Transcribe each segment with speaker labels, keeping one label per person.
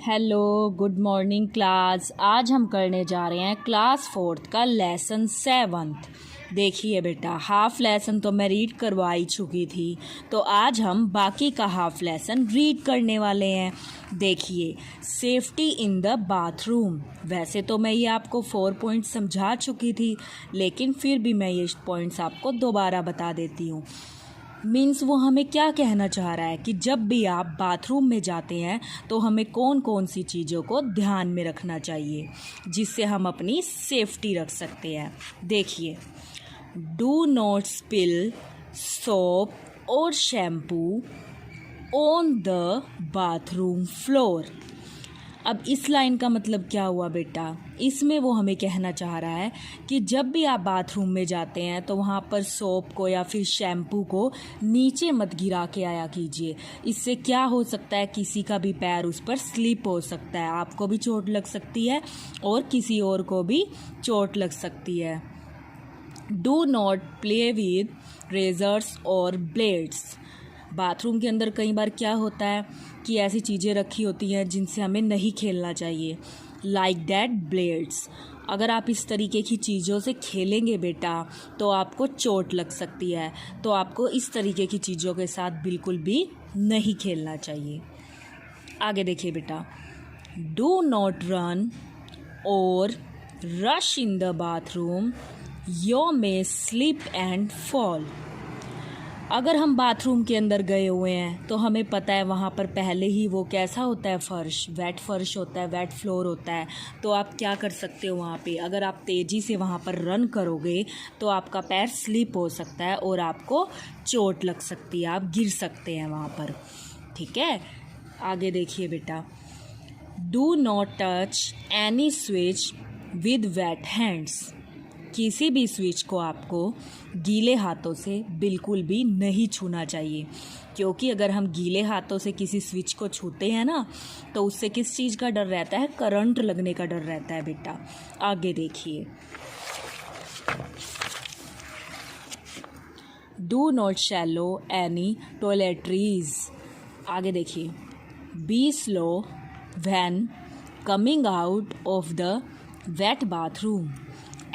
Speaker 1: Hello, good morning class. आज हम करने जा रहे हैं क्लास 4th का लेसन 7th। देखिए बेटा, हाफ लेसन तो मैं रीड करवाई चुकी थी, तो आज हम बाकी का हाफ लेसन रीड करने वाले हैं। देखिए, सेफ्टी इन द बाथरूम। वैसे तो मैं ये आपको 4 पॉइंट्स समझा चुकी थी, लेकिन फिर भी मैं ये पॉइंट्स आपको दोबारा बता देती हूँ। मीन्स वो हमें क्या कहना चाह रहा है कि जब भी आप बाथरूम में जाते हैं तो हमें कौन कौन सी चीज़ों को ध्यान में रखना चाहिए जिससे हम अपनी सेफ्टी रख सकते हैं। देखिए, डू नॉट स्पिल सोप और shampoo on the bathroom floor. अब इस लाइन का मतलब क्या हुआ बेटा? इसमें वो हमें कहना चाह रहा है कि जब भी आप बाथरूम में जाते हैं तो वहाँ पर सोप को या फिर शैम्पू को नीचे मत गिरा के आया कीजिए। इससे क्या हो सकता है, किसी का भी पैर उस पर स्लिप हो सकता है, आपको भी चोट लग सकती है और किसी और को भी चोट लग सकती है। Do not play with razors और ब्लेड्स। बाथरूम के अंदर कई बार क्या होता है कि ऐसी चीज़ें रखी होती हैं जिनसे हमें नहीं खेलना चाहिए, लाइक दैट ब्लेड्स। अगर आप इस तरीके की चीज़ों से खेलेंगे बेटा तो आपको चोट लग सकती है, तो आपको इस तरीके की चीज़ों के साथ बिल्कुल भी नहीं खेलना चाहिए। आगे देखिए बेटा, डू नॉट रन और rush in the bathroom, you may slip and fall. अगर हम बाथरूम के अंदर गए हुए हैं तो हमें पता है वहाँ पर पहले ही वो कैसा होता है, फर्श, वेट फर्श होता है, वेट फ्लोर होता है। तो आप क्या कर सकते हो वहाँ पे, अगर आप तेज़ी से वहाँ पर रन करोगे तो आपका पैर स्लिप हो सकता है और आपको चोट लग सकती है, आप गिर सकते हैं वहाँ पर। ठीक है, आगे देखिए बेटा, do not touch any switch with weight hands. किसी भी स्विच को आपको गीले हाथों से बिल्कुल भी नहीं छूना चाहिए, क्योंकि अगर हम गीले हाथों से किसी स्विच को छूते हैं ना तो उससे किस चीज़ का डर रहता है, करंट लगने का डर रहता है बेटा। आगे देखिए, do not swallow any toiletries. आगे देखिए, be slow when coming out of the wet bathroom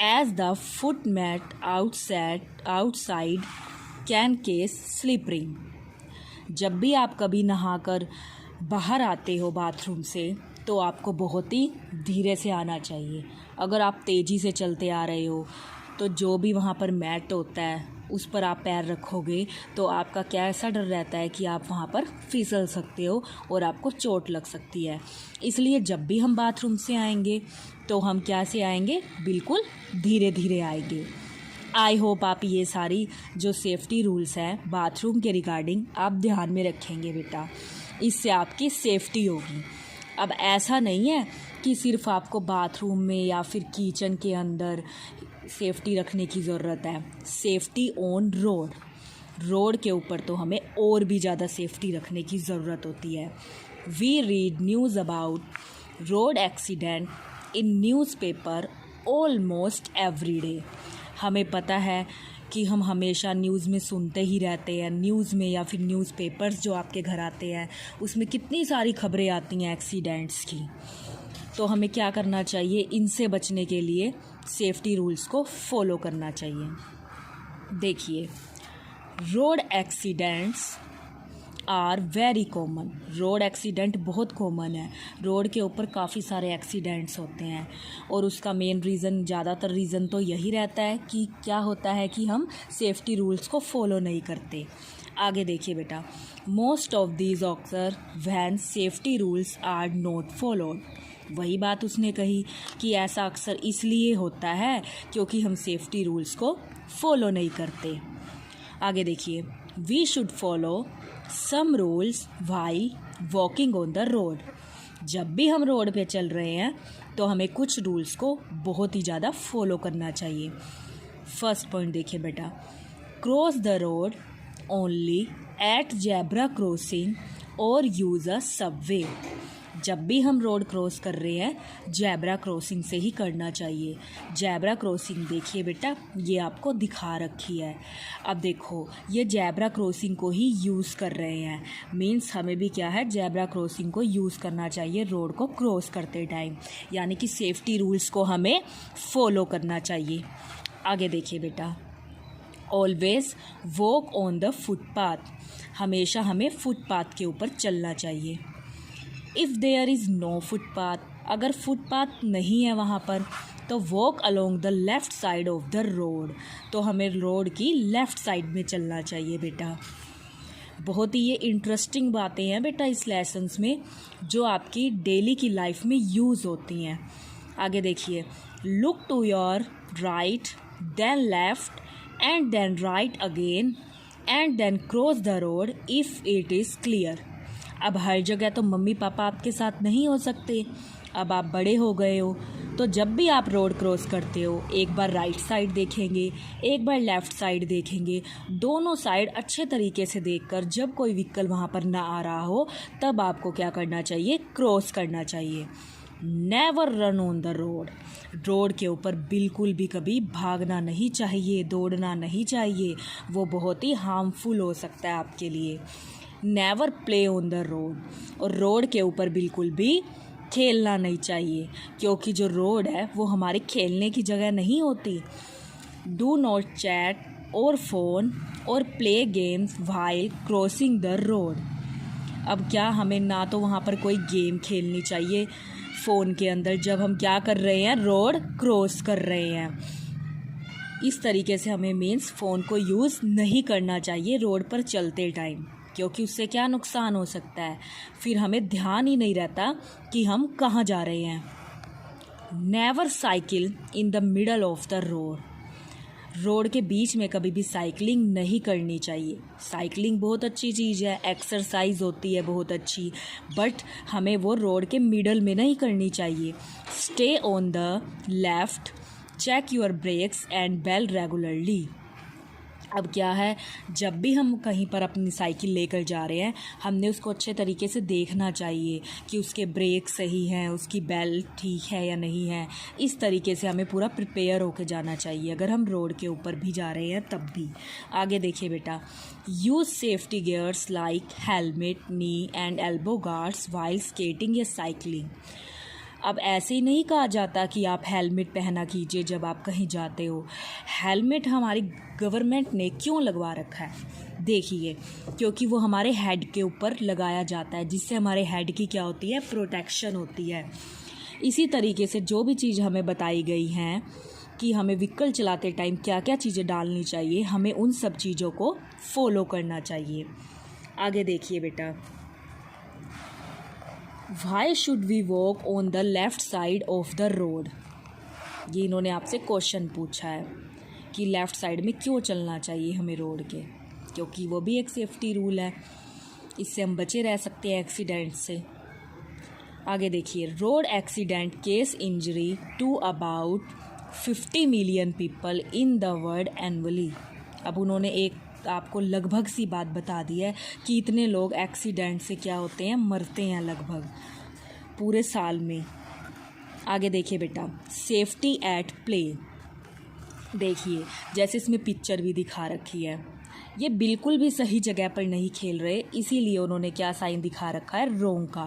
Speaker 1: as the foot mat outside can cause slipping। जब भी आप कभी नहाकर बाहर आते हो बाथरूम से तो आपको बहुत ही धीरे से आना चाहिए। अगर आप तेज़ी से चलते आ रहे हो तो जो भी वहाँ पर मैट होता है उस पर आप पैर रखोगे तो आपका क्या ऐसा डर रहता है कि आप वहाँ पर फिसल सकते हो और आपको चोट लग सकती है। इसलिए जब भी हम बाथरूम से आएंगे तो हम क्या से आएंगे, बिल्कुल धीरे धीरे आएंगे। आई होप आप ये सारी जो सेफ्टी रूल्स हैं बाथरूम के रिगार्डिंग आप ध्यान में रखेंगे बेटा, इससे आपकी सेफ्टी होगी। अब ऐसा नहीं है कि सिर्फ आपको बाथरूम में या फिर किचन के अंदर सेफ्टी रखने की ज़रूरत है, सेफ्टी ऑन रोड के ऊपर तो हमें और भी ज़्यादा सेफ्टी रखने की ज़रूरत होती है। We read news about road accident in newspaper almost every day. हमें पता है कि हम हमेशा न्यूज़ में सुनते ही रहते हैं, न्यूज़ में या फिर न्यूज़पेपर्स जो आपके घर आते हैं उसमें कितनी सारी खबरें आती हैं एक्सीडेंट्स की। तो हमें क्या करना चाहिए, इनसे बचने के लिए सेफ्टी रूल्स को फॉलो करना चाहिए। देखिए, road accidents are very common. Road accident बहुत कॉमन है, रोड के ऊपर काफ़ी सारे एक्सीडेंट्स होते हैं और उसका मेन रीज़न, ज़्यादातर रीज़न तो यही रहता है कि क्या होता है कि हम सेफ्टी रूल्स को फॉलो नहीं करते। आगे देखिए बेटा, most of these occur when safety rules are not followed. वही बात उसने कही कि ऐसा अक्सर इसलिए होता है क्योंकि हम सेफ्टी रूल्स को फॉलो नहीं करते। आगे देखिए, we should follow some rules while walking on the road. जब भी हम रोड पे चल रहे हैं तो हमें कुछ रूल्स को बहुत ही ज़्यादा फॉलो करना चाहिए। फर्स्ट पॉइंट देखिए बेटा, cross the road only at zebra crossing और यूज़ अ सबवे। जब भी हम रोड क्रॉस कर रहे हैं जेब्रा क्रॉसिंग से ही करना चाहिए। जेब्रा क्रॉसिंग देखिए बेटा, ये आपको दिखा रखी है। अब देखो ये जेब्रा क्रॉसिंग को ही यूज़ कर रहे हैं, मीन्स हमें भी क्या है, जेब्रा क्रॉसिंग को यूज़ करना चाहिए रोड को क्रॉस करते टाइम, यानी कि सेफ्टी रूल्स को हमें फॉलो करना चाहिए। आगे देखिए बेटा, always walk on the footpath, हमेशा हमें फुटपाथ के ऊपर चलना चाहिए। If there is no footpath, अगर फुटपाथ नहीं है वहाँ पर, तो walk along the left side of the road, तो हमें रोड की लेफ़्ट साइड में चलना चाहिए बेटा। बहुत ही ये इंटरेस्टिंग बातें हैं बेटा इस लेसन्स में, जो आपकी डेली की लाइफ में यूज़ होती हैं। आगे देखिए, look to your right then left and then right again and then cross the road if it is clear. अब हर जगह तो मम्मी पापा आपके साथ नहीं हो सकते, अब आप बड़े हो गए हो, तो जब भी आप रोड क्रॉस करते हो एक बार राइट साइड देखेंगे, एक बार लेफ़्ट साइड देखेंगे, दोनों साइड अच्छे तरीके से देखकर जब कोई व्हीकल वहाँ पर ना आ रहा हो तब आपको क्या करना चाहिए, क्रॉस करना चाहिए। Never run on the road, road के ऊपर बिल्कुल भी कभी भागना नहीं चाहिए, दौड़ना नहीं चाहिए, वो बहुत ही हार्मफुल हो सकता है आपके लिए। Never play on the road, और रोड के ऊपर बिल्कुल भी खेलना नहीं चाहिए, क्योंकि जो रोड है वो हमारे खेलने की जगह नहीं होती। डू नॉट चैट और फ़ोन और play games while crossing the road. अब क्या हमें ना तो वहाँ पर कोई गेम खेलनी चाहिए फ़ोन के अंदर जब हम क्या कर रहे हैं, रोड क्रॉस कर रहे हैं। इस तरीके से हमें मीन्स फ़ोन को यूज़ नहीं करना चाहिए रोड पर चलते टाइम, क्योंकि उससे क्या नुकसान हो सकता है, फिर हमें ध्यान ही नहीं रहता कि हम कहाँ जा रहे हैं। Never cycle in the middle of the road, road के बीच में कभी भी साइकिलिंग नहीं करनी चाहिए। साइकिलिंग बहुत अच्छी चीज़ है, एक्सरसाइज होती है बहुत अच्छी, बट हमें वो रोड के मिडल में नहीं करनी चाहिए। Stay on the left, check your brakes and bell regularly. अब क्या है, जब भी हम कहीं पर अपनी साइकिल लेकर जा रहे हैं हमने उसको अच्छे तरीके से देखना चाहिए कि उसके ब्रेक सही हैं, उसकी बेल्ट ठीक है या नहीं है। इस तरीके से हमें पूरा प्रिपेयर होकर जाना चाहिए अगर हम रोड के ऊपर भी जा रहे हैं तब भी। आगे देखिए बेटा, use safety gears like helmet, knee and elbow guards while skating या साइकिलिंग। अब ऐसे ही नहीं कहा जाता कि आप हेलमेट पहना कीजिए जब आप कहीं जाते हो। हेलमेट हमारी गवर्नमेंट ने क्यों लगवा रखा है, देखिए, क्योंकि वो हमारे हेड के ऊपर लगाया जाता है, जिससे हमारे हेड की क्या होती है, प्रोटेक्शन होती है। इसी तरीके से जो भी चीज़ हमें बताई गई हैं कि हमें व्हीकल चलाते टाइम क्या क्या चीज़ें डालनी चाहिए, हमें उन सब चीज़ों को फॉलो करना चाहिए। आगे देखिए बेटा, Why should we walk on the left side of the road? ये इन्होंने आपसे क्वेश्चन पूछा है कि लेफ़्ट साइड में क्यों चलना चाहिए हमें रोड के, क्योंकि वो भी एक सेफ्टी रूल है, इससे हम बचे रह सकते हैं एक्सीडेंट से। आगे देखिए, road accident causes injury to about 50 million people in the world annually. अब उन्होंने एक आपको लगभग सी बात बता दी है कि इतने लोग एक्सीडेंट से क्या होते हैं, मरते हैं लगभग पूरे साल में। आगे देखिए बेटा, सेफ्टी एट प्ले, देखिए जैसे इसमें पिक्चर भी दिखा रखी है, ये बिल्कुल भी सही जगह पर नहीं खेल रहे, इसीलिए उन्होंने क्या साइन दिखा रखा है, रोंग का।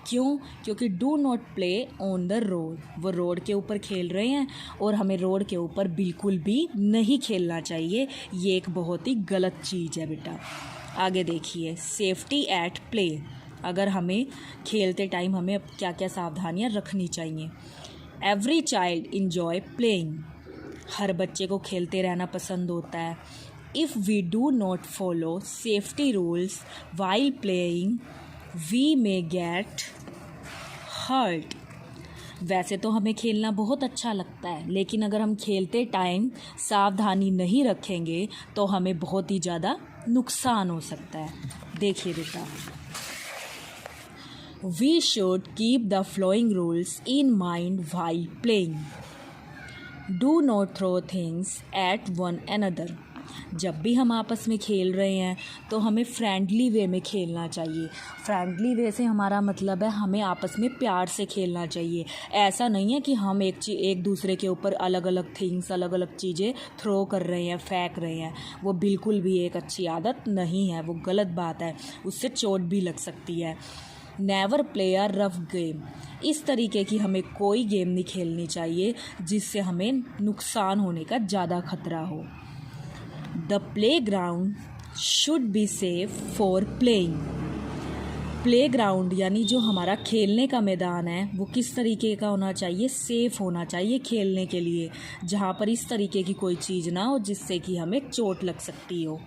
Speaker 1: क्यों, क्योंकि do not play on the road, वो रोड के ऊपर खेल रहे हैं और हमें रोड के ऊपर बिल्कुल भी नहीं खेलना चाहिए, ये एक बहुत ही गलत चीज़ है बेटा। आगे देखिए, सेफ्टी एट प्ले, अगर हमें खेलते टाइम हमें क्या क्या सावधानियाँ रखनी चाहिए। एवरी चाइल्ड इंजॉय प्लेइंग, हर बच्चे को खेलते रहना पसंद होता है। If we do not follow safety rules while playing, we may get hurt. वैसे तो हमें खेलना बहुत अच्छा लगता है, लेकिन अगर हम खेलते टाइम सावधानी नहीं रखेंगे तो हमें बहुत ही ज़्यादा नुकसान हो सकता है। देखिए बेटा, We should keep the following rules in mind while playing. Do not throw things at one another. जब भी हम आपस में खेल रहे हैं तो हमें फ्रेंडली वे में खेलना चाहिए। फ्रेंडली वे से हमारा मतलब है हमें आपस में प्यार से खेलना चाहिए। ऐसा नहीं है कि हम एक दूसरे के ऊपर अलग अलग थिंग्स, अलग अलग चीज़ें थ्रो कर रहे हैं, फेंक रहे हैं। वो बिल्कुल भी एक अच्छी आदत नहीं है, वो गलत बात है, उससे चोट भी लग सकती है। Never play a rough game, इस तरीके की हमें कोई गेम नहीं खेलनी चाहिए जिससे हमें नुकसान होने का ज़्यादा खतरा हो। The play ground should be safe for playing. Play ground यानी जो हमारा खेलने का मैदान है वो किस तरीके का होना चाहिए? सेफ़ होना चाहिए खेलने के लिए, जहाँ पर इस तरीके की कोई चीज़ ना हो जिससे कि हमें चोट लग सकती हो।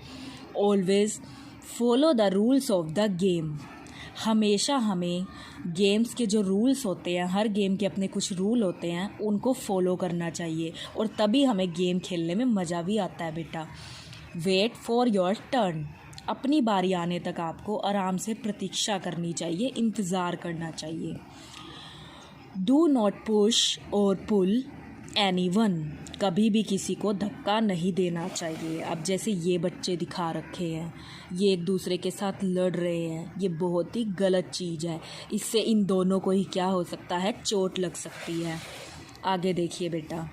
Speaker 1: Always follow the rules of the game, हमेशा हमें गेम्स के जो रूल्स होते हैं, हर गेम के अपने कुछ रूल होते हैं, उनको फॉलो करना चाहिए और तभी हमें गेम खेलने में मज़ा भी आता है बेटा। वेट फॉर योर टर्न, अपनी बारी आने तक आपको आराम से प्रतीक्षा करनी चाहिए, इंतज़ार करना चाहिए। डू नॉट पुश और पुल एनीवन, कभी भी किसी को धक्का नहीं देना चाहिए। अब जैसे ये बच्चे दिखा रखे हैं, ये एक दूसरे के साथ लड़ रहे हैं, ये बहुत ही गलत चीज़ है। इससे इन दोनों को ही क्या हो सकता है? चोट लग सकती है। आगे देखिए बेटा,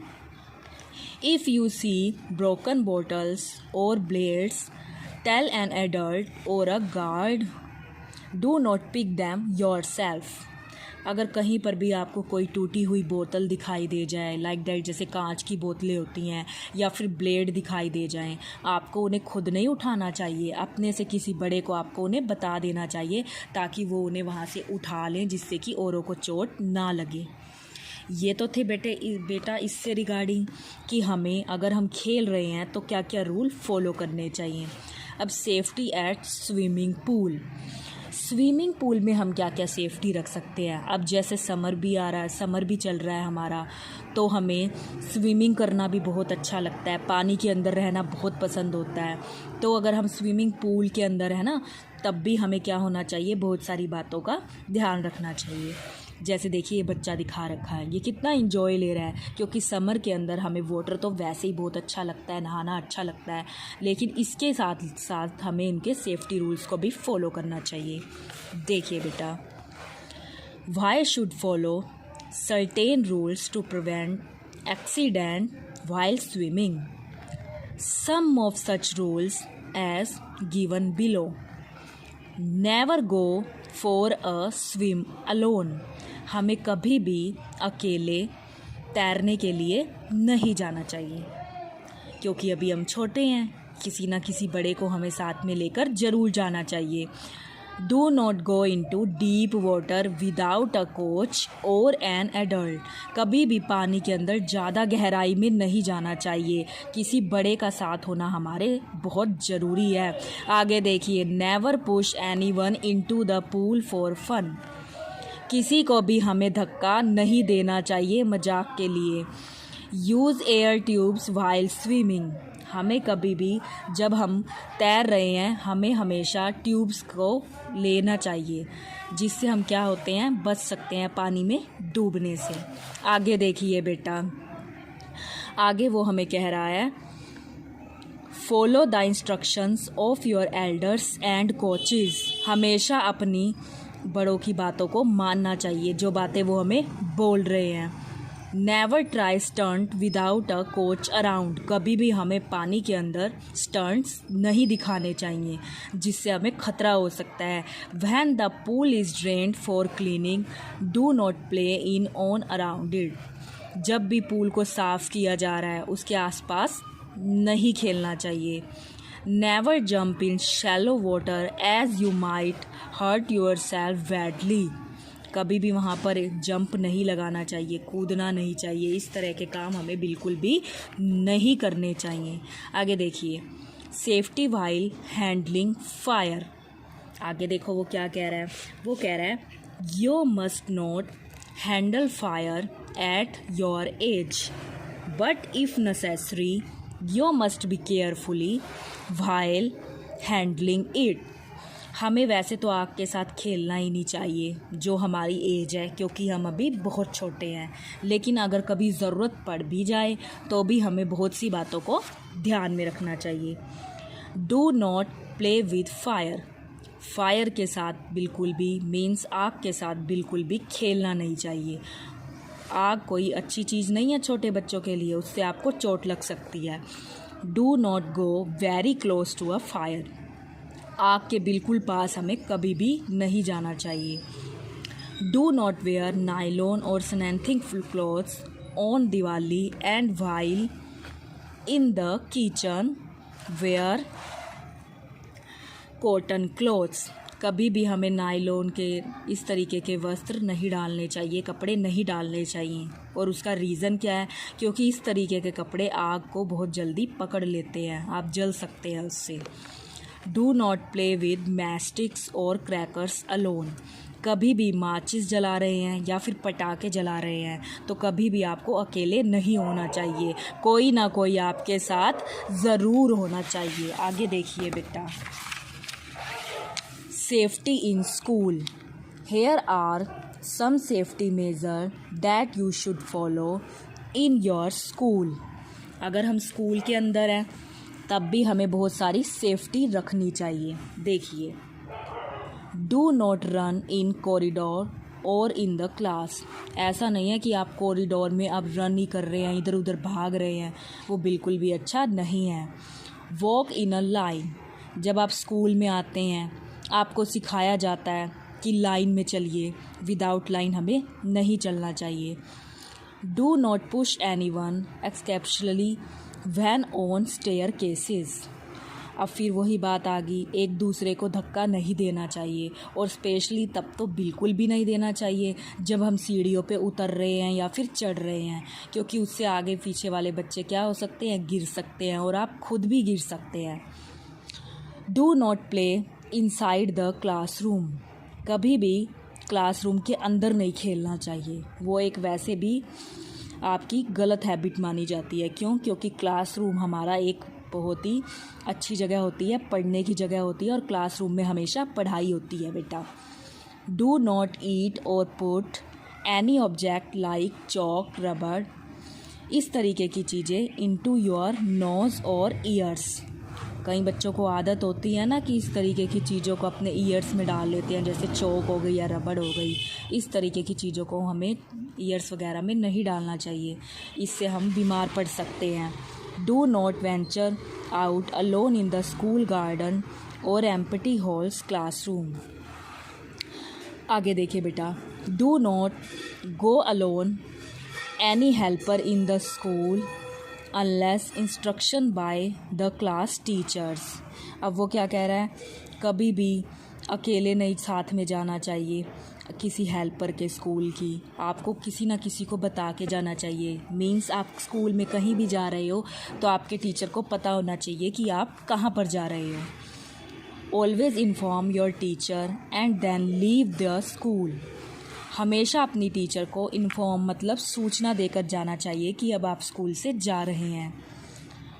Speaker 1: if you see broken bottles और ब्लेड्स टेल एन एडल्ट और a guard, do not pick them yourself. अगर कहीं पर भी आपको कोई टूटी हुई बोतल दिखाई दे जाए, लाइक दैट, जैसे कांच की बोतलें होती हैं, या फिर ब्लेड दिखाई दे जाएं, आपको उन्हें खुद नहीं उठाना चाहिए, अपने से किसी बड़े को आपको उन्हें बता देना चाहिए ताकि वो उन्हें वहाँ से उठा लें, जिससे कि औरों को चोट ना लगे। ये तो थे बेटा इससे रिगार्डिंग कि हमें अगर हम खेल रहे हैं तो क्या क्या रूल फॉलो करने चाहिए। अब safety eight swimming pool, swimming pool में हम क्या क्या सेफ्टी रख सकते हैं। अब जैसे समर भी आ रहा है, समर भी चल रहा है हमारा, तो हमें स्विमिंग करना भी बहुत अच्छा लगता है, पानी के अंदर रहना बहुत पसंद होता है। तो अगर हम स्विमिंग पूल के अंदर है ना, तब भी हमें क्या होना चाहिए? बहुत सारी बातों का ध्यान रखना चाहिए। जैसे देखिए ये बच्चा दिखा रखा है, ये कितना इंजॉय ले रहा है, क्योंकि समर के अंदर हमें वाटर तो वैसे ही बहुत अच्छा लगता है, नहाना अच्छा लगता है, लेकिन इसके साथ साथ हमें इनके सेफ्टी रूल्स को भी फॉलो करना चाहिए। देखिए बेटा, why should follow certain rules to prevent accident while swimming, some of such rules as given below. Never go for a swim alone, हमें कभी भी अकेले तैरने के लिए नहीं जाना चाहिए, क्योंकि अभी हम छोटे हैं, किसी ना किसी बड़े को हमें साथ में लेकर ज़रूर जाना चाहिए। Do not go into deep water without a coach और एन एडल्ट, कभी भी पानी के अंदर ज़्यादा गहराई में नहीं जाना चाहिए, किसी बड़े का साथ होना हमारे बहुत ज़रूरी है। आगे देखिए, never push anyone into the pool for fun, किसी को भी हमें धक्का नहीं देना चाहिए मजाक के लिए। Use air tubes while swimming, हमें कभी भी जब हम तैर रहे हैं हमें हमेशा ट्यूब्स को लेना चाहिए, जिससे हम क्या होते हैं? बच सकते हैं पानी में डूबने से। आगे देखिए बेटा, आगे वो हमें कह रहा है, follow the instructions of your elders and coaches, हमेशा अपनी बड़ों की बातों को मानना चाहिए, जो बातें वो हमें बोल रहे हैं। Never try stunt without a coach around, कभी भी हमें पानी के अंदर स्टंट्स नहीं दिखाने चाहिए, जिससे हमें खतरा हो सकता है। When the pool is drained for cleaning, do not play in on around it, जब भी पूल को साफ़ किया जा रहा है उसके आसपास नहीं खेलना चाहिए। Never jump in shallow water as you might hurt yourself badly, कभी भी वहाँ पर जंप नहीं लगाना चाहिए, कूदना नहीं चाहिए, इस तरह के काम हमें बिल्कुल भी नहीं करने चाहिए। आगे देखिए, सेफ्टी वाइल हैंडलिंग फायर, आगे देखो वो क्या कह रहा है, वो कह रहा है you must not handle fire at your age, but if necessary you must be carefully while handling it, हमें वैसे तो आग के साथ खेलना ही नहीं चाहिए जो हमारी एज है, क्योंकि हम अभी बहुत छोटे हैं। लेकिन अगर कभी ज़रूरत पड़ भी जाए तो भी हमें बहुत सी बातों को ध्यान में रखना चाहिए। Do not play with fire. Fire के साथ बिल्कुल भी मीन्स आग के साथ बिल्कुल भी खेलना नहीं चाहिए। आग कोई अच्छी चीज़ नहीं है छोटे बच्चों के लिए, उससे आपको चोट लग सकती है। Do not go very close to a fire. आग के बिल्कुल पास हमें कभी भी नहीं जाना चाहिए। डू नॉट वेयर नायलॉन और synthetic clothes on Diwali and while in the kitchen where cotton clothes. कभी भी हमें नायलॉन के इस तरीके के वस्त्र नहीं डालने चाहिए, कपड़े नहीं डालने चाहिए। और उसका रीज़न क्या है? क्योंकि इस तरीके के कपड़े आग को बहुत जल्दी पकड़ लेते हैं, आप जल सकते हैं उससे। डू नॉट प्ले विद मैस्टिक्स और क्रैकर्स अलोन। कभी भी माचिस जला रहे हैं या फिर पटाखे जला रहे हैं तो कभी भी आपको अकेले नहीं होना चाहिए, कोई ना कोई आपके साथ ज़रूर होना चाहिए। आगे देखिए बेटा, safety in school. Here are some safety measure that you should follow in your school. अगर हम स्कूल के अंदर हैं तब भी हमें बहुत सारी सेफ्टी रखनी चाहिए। देखिए, do not run in corridor और इन द क्लास। ऐसा नहीं है कि आप कॉरिडोर में अब रन ही कर रहे हैं, इधर उधर भाग रहे हैं, वो बिल्कुल भी अच्छा नहीं है। Walk in a line. जब आप स्कूल में आते हैं आपको सिखाया जाता है कि लाइन में चलिए, विदाउट लाइन हमें नहीं चलना चाहिए। Do not push anyone exceptionally when on staircases. अब फिर वही बात आ गई, एक दूसरे को धक्का नहीं देना चाहिए, और स्पेशली तब तो बिल्कुल भी नहीं देना चाहिए जब हम सीढ़ियों पे उतर रहे हैं या फिर चढ़ रहे हैं, क्योंकि उससे आगे पीछे वाले बच्चे क्या हो सकते हैं, गिर सकते हैं, और आप खुद भी गिर सकते हैं। Do not play inside the classroom. कभी भी क्लासरूम के अंदर नहीं खेलना चाहिए, वो एक वैसे भी आपकी गलत हैबिट मानी जाती है। क्यों? क्योंकि क्लासरूम हमारा एक बहुत ही अच्छी जगह होती है, पढ़ने की जगह होती है, और क्लासरूम में हमेशा पढ़ाई होती है बेटा। डू नॉट ईट और put any object like chalk, रबड़, इस तरीके की चीज़ें इनटू योर नोज़ और ईयर्स। कई बच्चों को आदत होती है ना कि इस तरीके की चीज़ों को अपने ईयर्स में डाल लेते हैं, जैसे चौक हो गई या रबड़ हो गई। इस तरीके की चीज़ों को हमें ईयर्स वगैरह में नहीं डालना चाहिए, इससे हम बीमार पड़ सकते हैं। Do not venture out alone in the school garden और एम्प्टी हॉल्स क्लासरूम। आगे देखिए बेटा, do not go alone any helper in the school unless instruction by the class teachers. अब वो क्या कह रहा है, कभी भी अकेले नहीं साथ में जाना चाहिए किसी हेल्पर के स्कूल की, आपको किसी ना किसी को बता के जाना चाहिए। मीन्स आप स्कूल में कहीं भी जा रहे हो तो आपके टीचर को पता होना चाहिए कि आप कहाँ पर जा रहे हो। Always inform your teacher and then leave the school. हमेशा अपनी टीचर को इन्फॉर्म मतलब सूचना देकर जाना चाहिए कि अब आप स्कूल से जा रहे हैं।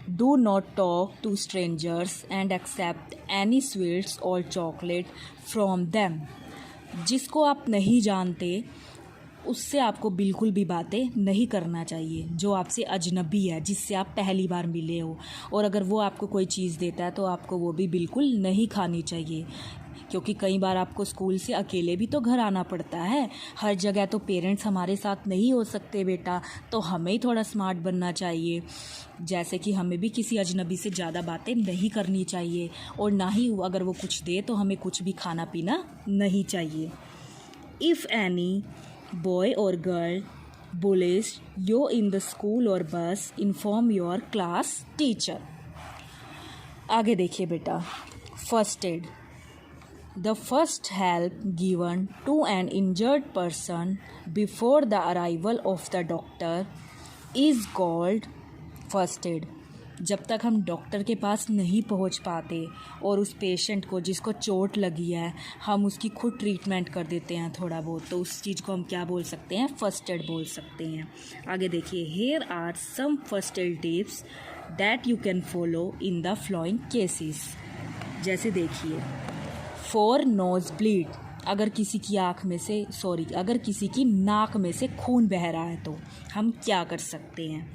Speaker 1: Do not talk to strangers and accept any sweets और चॉकलेट फ्रॉम देम। जिसको आप नहीं जानते उससे आपको बिल्कुल भी बातें नहीं करना चाहिए, जो आपसे अजनबी है, जिससे आप पहली बार मिले हो। और अगर वो आपको कोई चीज़ देता है तो आपको वो भी बिल्कुल नहीं खानी चाहिए, क्योंकि कई बार आपको स्कूल से अकेले भी तो घर आना पड़ता है। हर जगह तो पेरेंट्स हमारे साथ नहीं हो सकते बेटा, तो हमें ही थोड़ा स्मार्ट बनना चाहिए। जैसे कि हमें भी किसी अजनबी से ज़्यादा बातें नहीं करनी चाहिए, और ना ही अगर वो कुछ दे तो हमें कुछ भी खाना पीना नहीं चाहिए। इफ़ एनी बॉय और girl bullies you in the school or bus, inform your class teacher। आगे देखिए बेटा, first aid. The first help given to an injured person before the arrival of the doctor is called first aid। जब तक हम doctor के पास नहीं पहुंच पाते और उस पेशेंट को जिसको चोट लगी है हम उसकी खुद ट्रीटमेंट कर देते हैं थोड़ा बहुत, तो उस चीज़ को हम क्या बोल सकते हैं, फर्स्ट एड बोल सकते हैं। आगे देखिए, here are some first aid tips that you can follow in the following cases. जैसे देखिए, 4 नोज ब्लीड, अगर किसी की नाक में से खून बह रहा है तो हम क्या कर सकते हैं?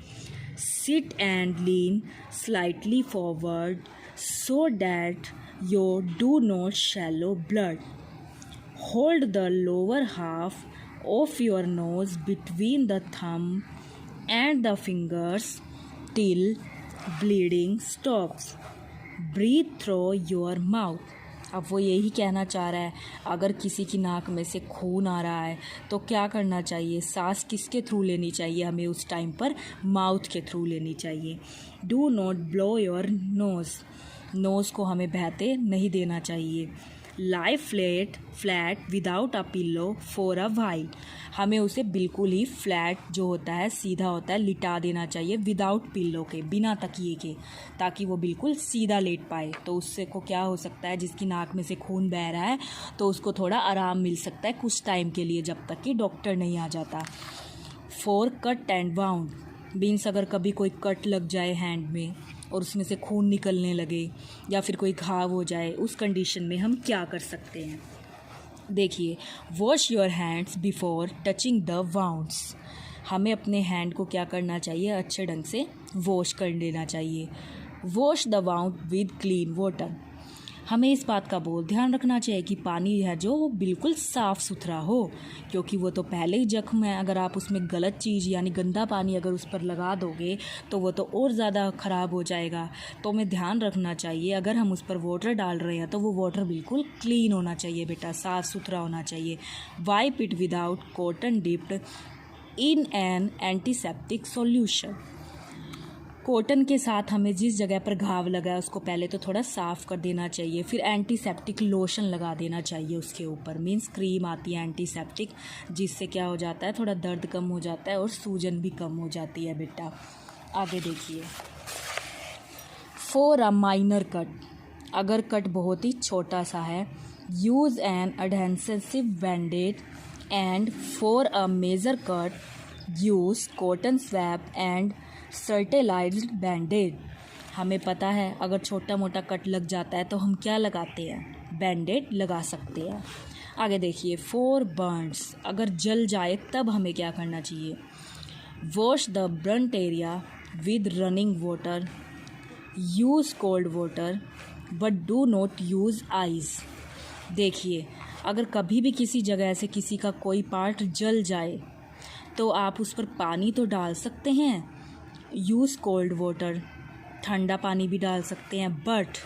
Speaker 1: Sit and lean slightly forward so that you do not shallow blood. Hold the lower half of your nose between the thumb and the fingers till bleeding stops. Breathe through your mouth. अब वो यही कहना चाह रहा है, अगर किसी की नाक में से खून आ रहा है तो क्या करना चाहिए? सांस किसके थ्रू लेनी चाहिए? हमें उस टाइम पर माउथ के थ्रू लेनी चाहिए. Do not blow your nose को हमें बहते नहीं देना चाहिए. Lie flat without a pillow for a while, हमें उसे बिल्कुल ही फ्लैट जो होता है, सीधा होता है, लिटा देना चाहिए विदाउट पिल्लो के, बिना तकिए के, ताकि वो बिल्कुल सीधा लेट पाए. तो उससे को क्या हो सकता है, जिसकी नाक में से खून बह रहा है तो उसको थोड़ा आराम मिल सकता है कुछ टाइम के लिए, जब तक कि डॉक्टर नहीं आ जाता. 4 कट एंड वाउंड मीन्स अगर कभी कोई कट लग जाए हैंड में और उसमें से खून निकलने लगे या फिर कोई घाव हो जाए, उस कंडीशन में हम क्या कर सकते हैं? देखिए, wash your hands before touching the wounds, हमें अपने हैंड को क्या करना चाहिए? अच्छे ढंग से वॉश कर लेना चाहिए. Wash the wound with clean water, हमें इस बात का बहुत ध्यान रखना चाहिए कि पानी है जो वो बिल्कुल साफ़ सुथरा हो, क्योंकि वो तो पहले ही जख्म है. अगर आप उसमें गलत चीज़ यानी गंदा पानी अगर उस पर लगा दोगे तो वो तो और ज़्यादा ख़राब हो जाएगा. तो हमें ध्यान रखना चाहिए, अगर हम उस पर वाटर डाल रहे हैं तो वो वाटर बिल्कुल क्लीन होना चाहिए बेटा, साफ़ सुथरा होना चाहिए. Wipe it without cotton dipped in an antiseptic solution, cotton के साथ हमें जिस जगह पर घाव लगा है उसको पहले तो थोड़ा साफ़ कर देना चाहिए, फिर एंटीसेप्टिक लोशन लगा देना चाहिए उसके ऊपर. मीन्स क्रीम आती है एंटीसेप्टिक, जिससे क्या हो जाता है, थोड़ा दर्द कम हो जाता है और सूजन भी कम हो जाती है बेटा. आगे देखिए. फॉर अ माइनर कट, अगर कट बहुत ही छोटा सा है, use an adhesive bandaid, and for a major cut use cotton swab and sterilised bandaid. हमें पता है अगर छोटा मोटा कट लग जाता है तो हम क्या लगाते हैं? बैंडेड लगा सकते हैं. आगे देखिए. 4 बर्न्स, अगर जल जाए तब हमें क्या करना चाहिए? Wash the burnt area with running water, use cold water but do not use ice. देखिए, अगर कभी भी किसी जगह से किसी का कोई पार्ट जल जाए तो आप उस पर पानी तो डाल सकते हैं, यूज़ कोल्ड वाटर, ठंडा पानी भी डाल सकते हैं, but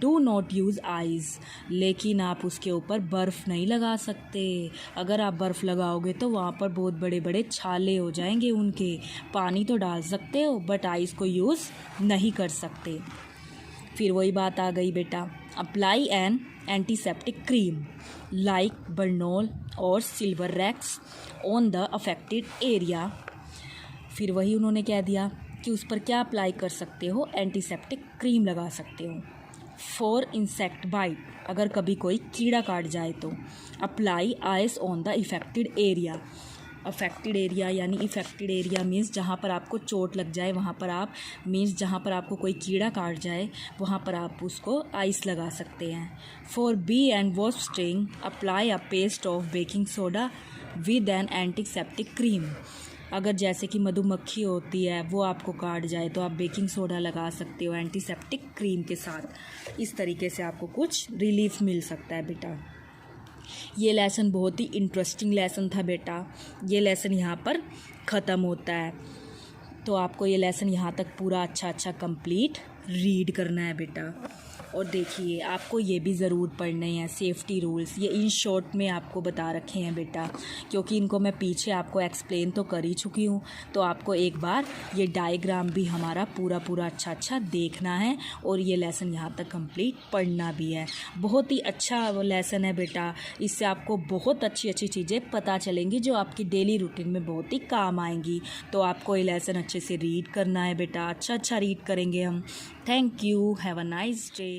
Speaker 1: do not use ice, लेकिन आप उसके ऊपर बर्फ़ नहीं लगा सकते. अगर आप बर्फ़ लगाओगे तो वहाँ पर बहुत बड़े बड़े छाले हो जाएंगे उनके. पानी तो डाल सकते हो बट आइस को यूज़ नहीं कर सकते. फिर वही बात आ गई बेटा. Apply N antiseptic cream like Bernoulli और सिल्वरएक्स ऑन द अफेक्टेड एरिया. फिर वही उन्होंने कह दिया कि उस पर क्या अप्लाई कर सकते हो? एंटीसेप्टिक क्रीम लगा सकते हो. फॉर इंसेक्ट बाइट, अगर कभी कोई कीड़ा काट जाए तो apply ice on the affected area. Affected area यानी इफेक्टेड एरिया मीन्स जहाँ पर आपको चोट लग जाए वहाँ पर आप, मीन्स जहाँ पर आपको कोई कीड़ा काट जाए वहाँ पर आप उसको आइस लगा सकते हैं. For bee and wasp sting apply a paste of baking soda with an antiseptic cream. अगर जैसे कि मधुमक्खी होती है वो आपको काट जाए तो आप बेकिंग सोडा लगा सकते हो एंटीसेप्टिक क्रीम के साथ. इस तरीके से आपको कुछ रिलीफ मिल सकता है बेटा. ये लेसन बहुत ही इंटरेस्टिंग लेसन था बेटा. ये लेसन यहाँ पर ख़त्म होता है, तो आपको ये लेसन यहाँ तक पूरा अच्छा कंप्लीट रीड करना है बेटा. और देखिए, आपको ये भी ज़रूर पढ़ने हैं सेफ्टी रूल्स. ये इन शॉर्ट में आपको बता रखे हैं बेटा, क्योंकि इनको मैं पीछे आपको एक्सप्लेन तो कर ही चुकी हूँ. तो आपको एक बार ये डायग्राम भी हमारा पूरा अच्छा देखना है और ये लेसन यहाँ तक कंप्लीट पढ़ना भी है. बहुत ही अच्छा लेसन है बेटा. इससे आपको बहुत अच्छी चीज़ें पता चलेंगी जो आपकी डेली रूटीन में बहुत ही काम आएंगी. तो आपको ये लेसन अच्छे से रीड करना है बेटा. अच्छा रीड करेंगे हम. Thank you. Have a nice day.